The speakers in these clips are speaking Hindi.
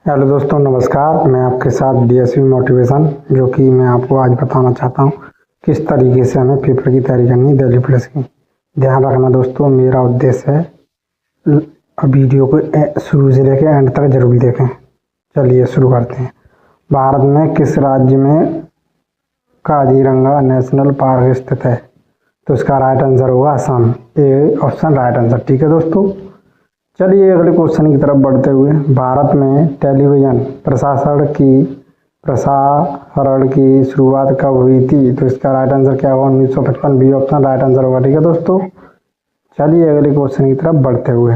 हेलो दोस्तों, नमस्कार। मैं आपके साथ डीएसपी मोटिवेशन, जो कि मैं आपको आज बताना चाहता हूँ किस तरीके से हमें पेपर की तैयारी करनी है दिल्ली पुलिस की। ध्यान रखना दोस्तों, मेरा उद्देश्य है वीडियो को शुरू से लेकर एंड तक जरूर देखें। चलिए शुरू करते हैं। भारत में किस राज्य में काजीरंगा नेशनल पार्क स्थित है? तो इसका राइट आंसर होगा असम। ए ऑप्शन राइट आंसर। ठीक है दोस्तों, चलिए अगले क्वेश्चन की तरफ बढ़ते हुए। भारत में टेलीविजन प्रसारण की शुरुआत कब हुई थी? तो इसका राइट आंसर क्या होगा? 1955। बी ऑप्शन राइट आंसर होगा। ठीक है दोस्तों, चलिए अगले क्वेश्चन की तरफ बढ़ते हुए।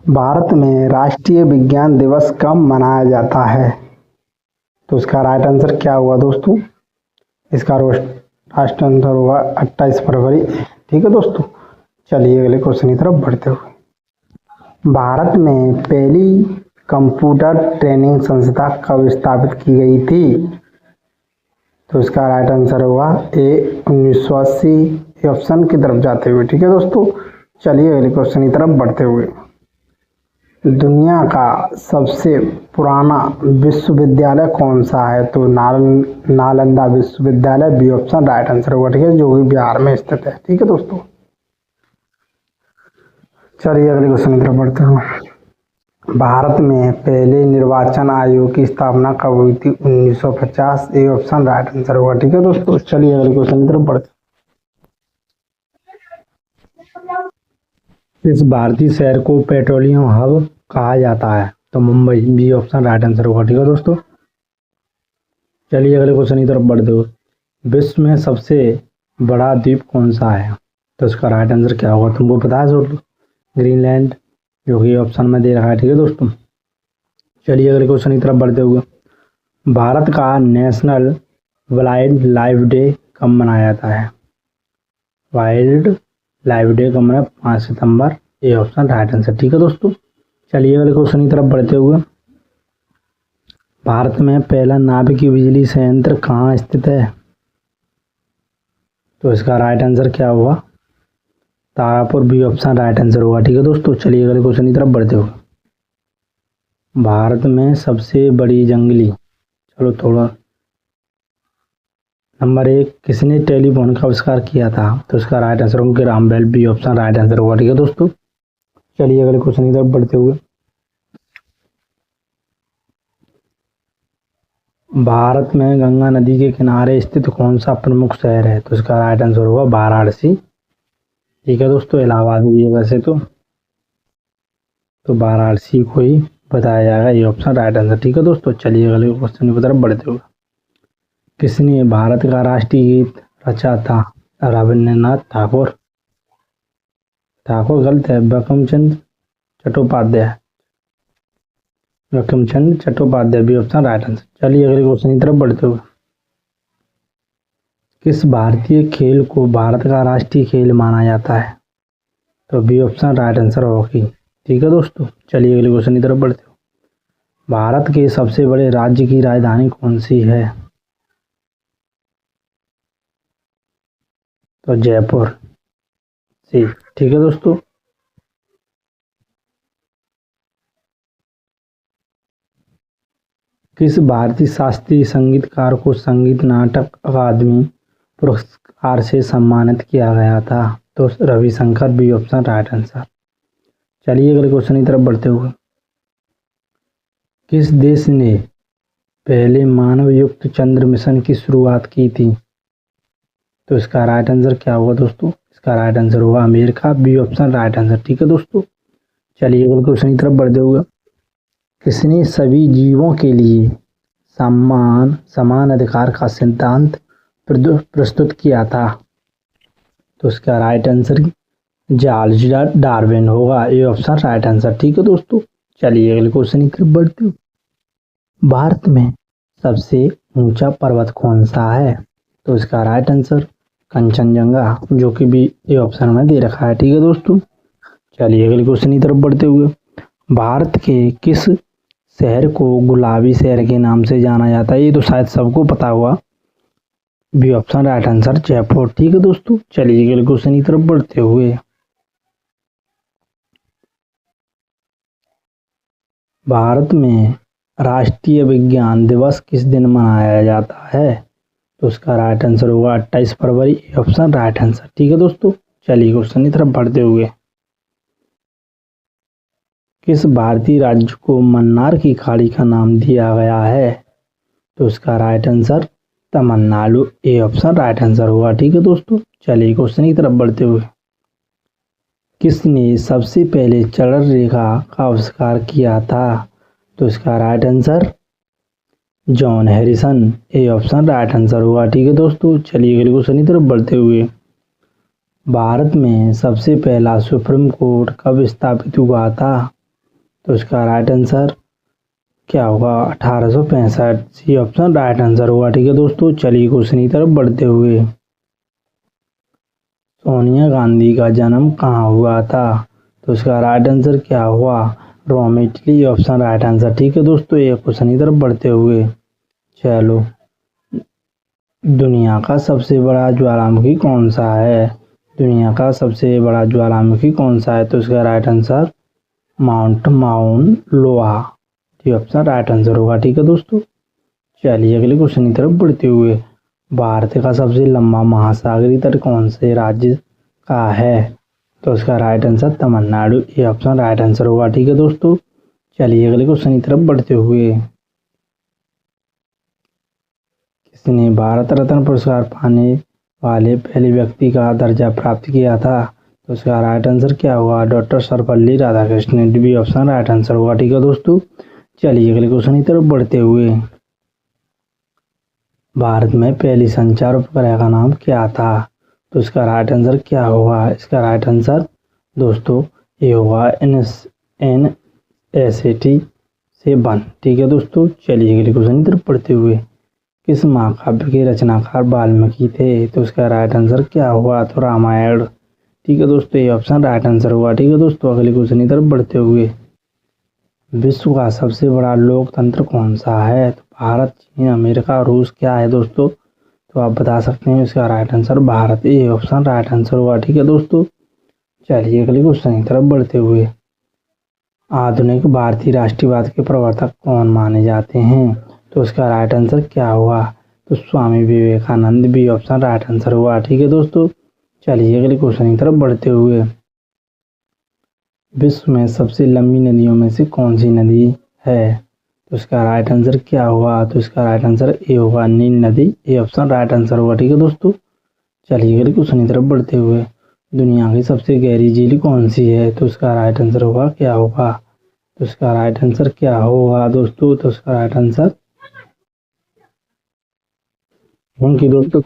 भारत में राष्ट्रीय विज्ञान दिवस कब मनाया जाता है? तो इसका राइट आंसर क्या होगा दोस्तों? इसका राष्ट्रीय आंसर होगा 28 फरवरी। ठीक है दोस्तों, चलिए अगले क्वेश्चन की तरफ बढ़ते हुए। भारत में पहली कंप्यूटर ट्रेनिंग संस्था कब स्थापित की गई थी? तो इसका राइट आंसर होगा ए 1980 ऑप्शन की तरफ जाते हुए। ठीक है दोस्तों, चलिए अगले क्वेश्चन की तरफ बढ़ते हुए। दुनिया का सबसे पुराना विश्वविद्यालय कौन सा है? तो नालंदा विश्वविद्यालय। बी ऑप्शन राइट आंसर होगा। ठीक है, जो कि बिहार में स्थित है। ठीक है दोस्तों, चलिए अगले क्वेश्चन की तरफ बढ़ते हैं। भारत में पहले निर्वाचन आयोग की स्थापना कब हुई थी? 1950। ए ऑप्शन राइट आंसर होगा। ठीक है दोस्तों, चलिए अगले क्वेश्चन की तरफ बढ़ते हैं। इस भारतीय शहर को पेट्रोलियम हब कहा जाता है? तो Mumbai. B option right answer होगा। ठीक है दोस्तों, चलिए अगले क्वेश्चन की तरफ बढ़ते हुए। विश्व में सबसे बड़ा द्वीप कौन सा है? तो इसका राइट आंसर क्या होगा? तुमको पता है सर? ग्रीनलैंड, जो कि ऑप्शन में दे रखा है। ठीक है दोस्तों, चलिए अगले क्वेश्चन की तरफ बढ़ते हुए। भारत का नेशनल वाइल्ड लाइफ डे कब मनाया जाता है? वाइल्ड लाइफ डे कब मनाया? 5 सितंबर। A option right answer. ठीक है दोस्तों, चलिए अगले क्वेश्चन की तरफ बढ़ते हुए। भारत में पहला नाभिकीय बिजली संयंत्र कहाँ स्थित है? तो इसका राइट आंसर क्या होगा? Tarapur. B option right answer होगा। ठीक है दोस्तों, चलिए अगले क्वेश्चन की तरफ बढ़ते हुए। भारत में सबसे बड़ी जंगली, चलो थोड़ा, नंबर 1, किसने टेलीफोन का आविष्कार किया था? तो इसका राइट आंसर होगा Graham Bell. B option right answer होगा। ठीक है दोस्तों, चलिए अगले क्वेश्चन की तरफ बढ़ते हुए। भारत में गंगा नदी के किनारे स्थित कौन सा प्रमुख शहर है? तो इसका राइट आंसर होगा वाराणसी। ठीक है दोस्तों, इलाहाबाद भी है वैसे तो वाराणसी को ही बताया जाएगा। ये ऑप्शन राइट आंसर। ठीक है दोस्तों, चलिए अगले क्वेश्चन की तरफ बढ़ते हुए। किसने भारत का राष्ट्रीय गीत रचा था? रविन्द्रनाथ ठाकुर। ठाकुर गलत है, Bankimchandra Chattopadhyay. Bankimchandra Chattopadhyay. B option right answer. चलिए अगले क्वेश्चन की तरफ बढ़ते हुए। किस भारतीय खेल को भारत का राष्ट्रीय खेल माना जाता है? तो B option right answer hockey. ठीक है दोस्तों, चलिए अगले क्वेश्चन की तरफ बढ़ते हुए। भारत के सबसे बड़े राज्य की राजधानी कौन सी है? तो जयपुर। सी। ठीक है दोस्तों, किस भारतीय शास्त्रीय संगीतकार को संगीत नाटक अकादमी पुरस्कार से सम्मानित किया गया था? तो Ravishankar. B option right answer. चलिए अगले क्वेश्चन की तरफ बढ़ते हुए। किस देश ने पहले मानव युक्त चंद्र मिशन की शुरुआत की थी? तो इसका राइट आंसर क्या होगा दोस्तों? इसका राइट आंसर होगा America. B option right answer. ठीक है दोस्तों, चलिए अगले क्वेश्चन की तरफ बढ़ते हुए। किसने सभी जीवों के लिए समान अधिकार का सिद्धांत प्रस्तुत किया था? तो इसका राइट आंसर चार्ल्स डार्विन होगा। ये ऑप्शन राइट आंसर। ठीक है दोस्तों, चलिए अगले क्वेश्चन की तरफ बढ़ते हुए। भारत में सबसे ऊंचा पर्वत कौन सा है? तो इसका राइट आंसर कंचनजंगा, जो कि भी ये ऑप्शन में दे रखा है। ठीक है दोस्तों, चलिए अगले क्वेश्चन की तरफ बढ़ते हुए। भारत के किस शहर को गुलाबी शहर के नाम से जाना जाता है? ये तो शायद सबको पता हुआ। B option right answer Jaipur. ठीक है दोस्तों, चलिए अगले क्वेश्चन की तरफ बढ़ते हुए। भारत में राष्ट्रीय विज्ञान दिवस किस दिन मनाया जाता है? तो इसका राइट आंसर होगा 28 फरवरी, ए ऑप्शन राइट आंसर। ठीक है दोस्तों, चलिए क्वेश्चन की तरफ बढ़ते हुए, किस भारतीय राज्य को मन्नार की खाड़ी का नाम दिया गया है? तो इसका राइट आंसर तमिलनाडु, ए ऑप्शन राइट आंसर होगा। ठीक है दोस्तों, चलिए क्वेश्चन की तरफ बढ़ते हुए, किसने सबसे पहले चरण रेखा का आविष्कार किया था? तो इसका राइट आंसर जॉन हैरिसन, ए ऑप्शन राइट आंसर होगा। ठीक है दोस्तों, चलिए अगले क्वेश्चन की तरफ बढ़ते हुए, भारत में सबसे पहला सुप्रीम कोर्ट कब स्थापित हुआ था? तो इसका राइट आंसर क्या होगा? 1865, सी ऑप्शन राइट आंसर होगा। ठीक है दोस्तों, चलिए क्वेश्चन की तरफ बढ़ते हुए, सोनिया गांधी का जन्म कहाँ हुआ था? तो इसका राइट आंसर क्या हुआ? रोम, इटली, ऑप्शन राइट आंसर। ठीक है दोस्तों, ये क्वेश्चन की तरफ बढ़ते हुए, चलो, दुनिया का सबसे बड़ा ज्वालामुखी कौन सा है? दुनिया का सबसे बड़ा ज्वालामुखी कौन सा है? तो इसका राइट आंसर माउंट माउन लोआ, ये ऑप्शन राइट आंसर होगा। ठीक है दोस्तों, चलिए अगले क्वेश्चन की तरफ बढ़ते हुए, भारत का सबसे लंबा महासागरीय तट कौन से राज्य का है? तो इसका राइट आंसर तमिलनाडु, ये ऑप्शन राइट आंसर होगा। ठीक है दोस्तों, चलिए अगले क्वेश्चन की तरफ बढ़ते हुए, किसने भारत रत्न पुरस्कार पाने वाले पहले व्यक्ति का दर्जा प्राप्त किया था? तो इसका राइट आंसर क्या होगा? Doctor Sarvepalli Radhakrishnan, D option right answer होगा। ठीक है दोस्तों, चलिए अगले क्वेश्चन की तरफ बढ़ते हुए, भारत में पहली संचार उपग्रह का नाम क्या था? तो इसका राइट आंसर क्या होगा? इसका राइट आंसर दोस्तों ये होगा NSAT-7। ठीक है दोस्तों, चलिए अगले क्वेश्चन की तरफ बढ़ते हुए, किस महाकाव्य के रचनाकार वाल्मीकि थे? तो इसका राइट आंसर क्या हुआ? तो रामायण। ठीक है दोस्तों, ये ऑप्शन राइट आंसर हुआ। ठीक है दोस्तों, अगले क्वेश्चन की तरफ बढ़ते हुए, विश्व का सबसे बड़ा लोकतंत्र कौन सा है? तो भारत, चीन, अमेरिका, रूस, क्या है दोस्तों? तो आप बता सकते हैं, इसका राइट आंसर भारत, ये ऑप्शन राइट आंसर हुआ। ठीक है दोस्तों, चलिए अगले क्वेश्चन की तरफ बढ़ते हुए, आधुनिक भारतीय राष्ट्रवाद के प्रवर्तक कौन माने जाते हैं? तो इसका राइट आंसर क्या हुआ? तो Swami Vivekananda, B option right answer हुआ। ठीक है दोस्तों, चलिए अगले क्वेश्चन की तरफ बढ़ते हुए, विश्व में सबसे लंबी नदियों में से कौन सी नदी है? तो इसका राइट आंसर क्या हुआ? तो इसका राइट आंसर ए होगा, नील नदी, ए ऑप्शन राइट आंसर होगा। ठीक है दोस्तों, चलिए अगले क्वेश्चन की तरफ बढ़ते हुए, दुनिया की सबसे गहरी झील कौन सी है? तो इसका राइट आंसर होगा क्या होगा? तो इसका राइट आंसर क्या होगा दोस्तों? तो इसका राइट आंसर उनकी दोस्तों